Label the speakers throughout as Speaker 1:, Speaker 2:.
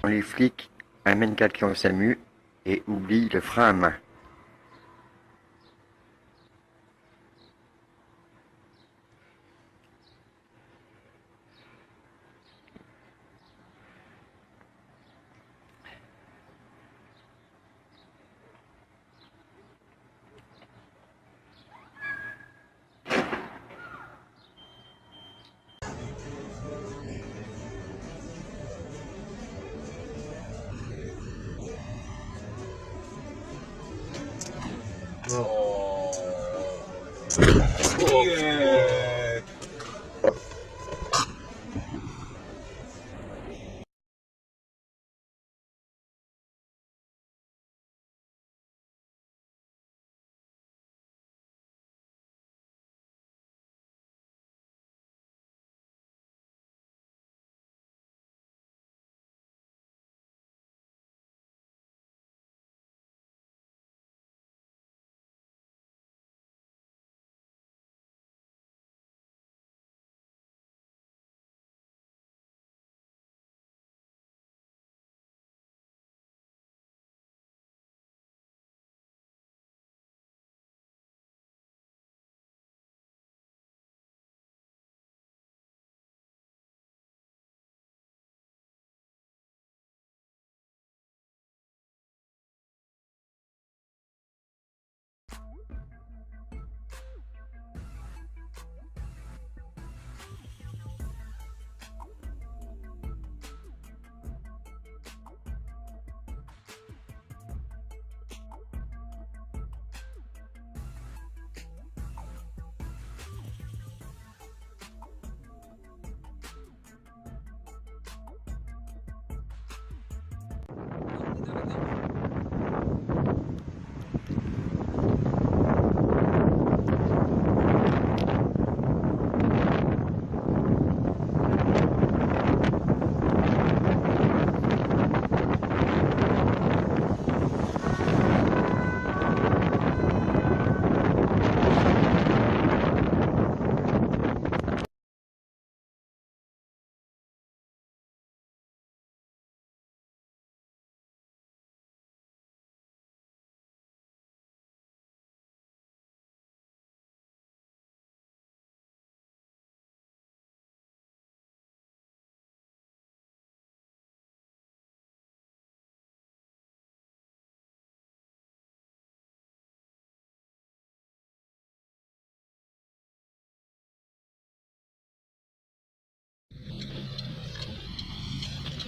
Speaker 1: Les flics amènent quelqu'un au SAMU et oublient le frein à main.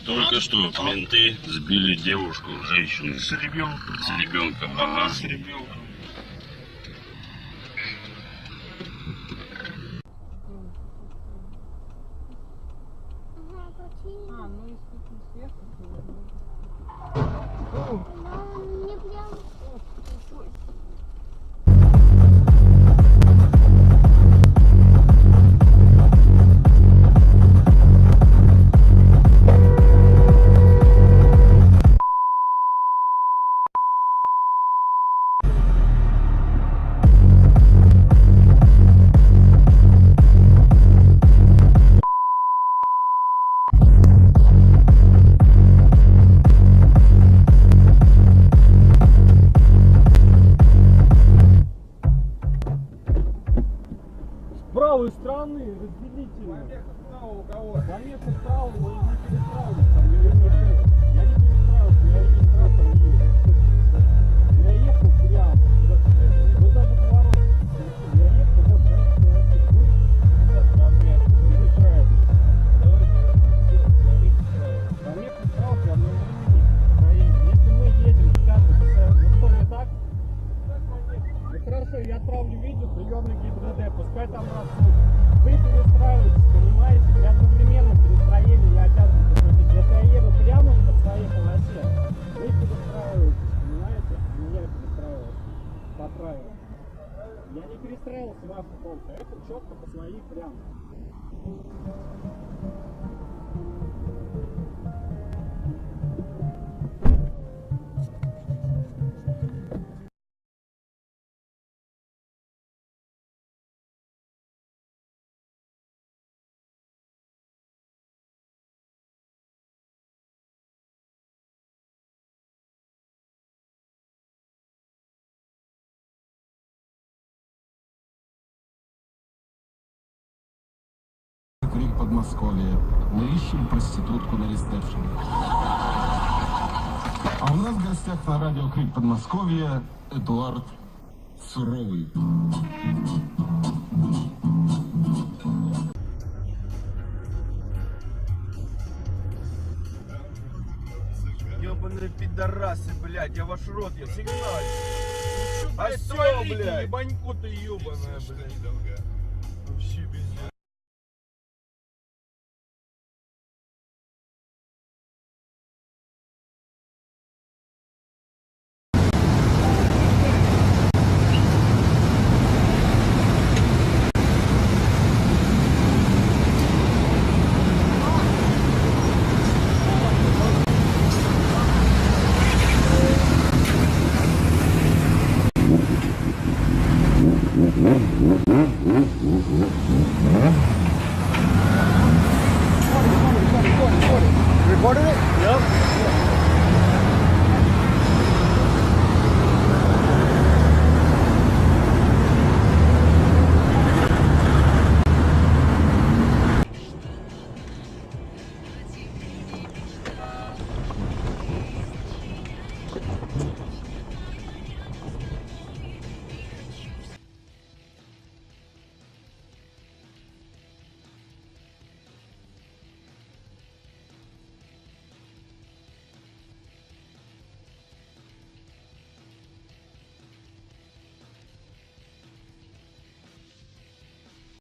Speaker 2: Только что менты сбили девушку, женщину.
Speaker 3: С ребенком.
Speaker 2: С ребенком. Ага.
Speaker 3: С ребенком.
Speaker 4: Ну если тут сверху,
Speaker 5: Но мне прям...
Speaker 3: С правой стороны разделительно. Помеха справа у кого? Помеха справа, но не перестраиваться. Я не перестраивался, я регистратор не есть. Я ехал прямо. Вот даже поворот. Я ехал, вот, знаете, помеха справа прямо на линии. Если мы едем с пятой, ну что не так? Ну хорошо, я отправлю видео, приемный ГИБДД, пускай там рассудят. Вы перестраиваетесь, понимаете? И одновременно перестроение не обязан допустить. Если я еду прямо по своей полосе, вы перестраиваетесь, понимаете? А не я перестраивался по правилам. Я не перестраивался в вашу полку, это четко по своей прямо.
Speaker 6: Подмосковье. Мы ищем проститутку на ресепшене. А у нас в гостях на радио Крик Подмосковье Эдуард Суровый.
Speaker 7: Ёбаные пидорасы, блядь, я ваш рот, я сигналю. А всё, блядь. Ебаньку ты ёбаная, блядь. Вообще пиздец.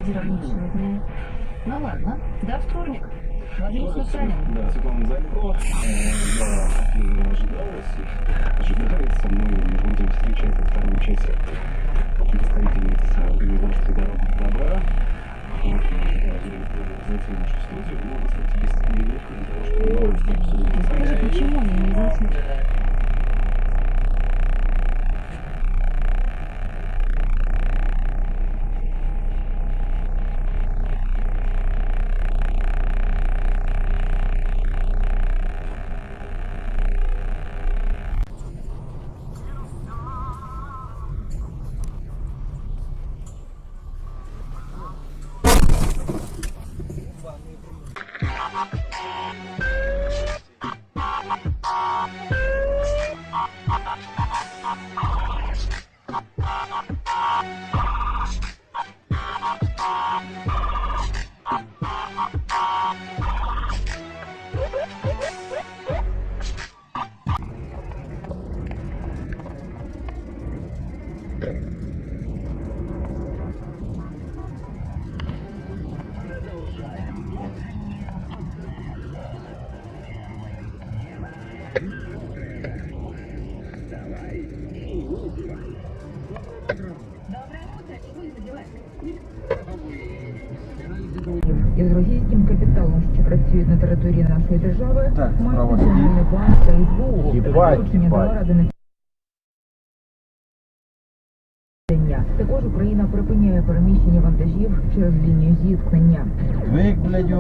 Speaker 8: Ироничного дня. Ну ладно, до вторника. Надеюсь, Наталья.
Speaker 9: Да, Светлана Залькова. Я ожидается, мы будем встречать во второй части представительниц организации «Дорога добра». Вот, зайти в нашу студию, но, кстати, без минут для того, чтобы новости обсудить.
Speaker 8: Скажи, почему они не зайти?
Speaker 10: Із російським капіталом, що працює на території нашої держави,
Speaker 3: Так,
Speaker 10: мають
Speaker 3: справа
Speaker 10: Національний банк та СБУ.
Speaker 3: Їбать,
Speaker 10: Доручення
Speaker 3: їбать.
Speaker 10: дала Рада національного. Також Україна припиняє переміщення вантажів через лінію зіткнення.
Speaker 3: Вик, блядь,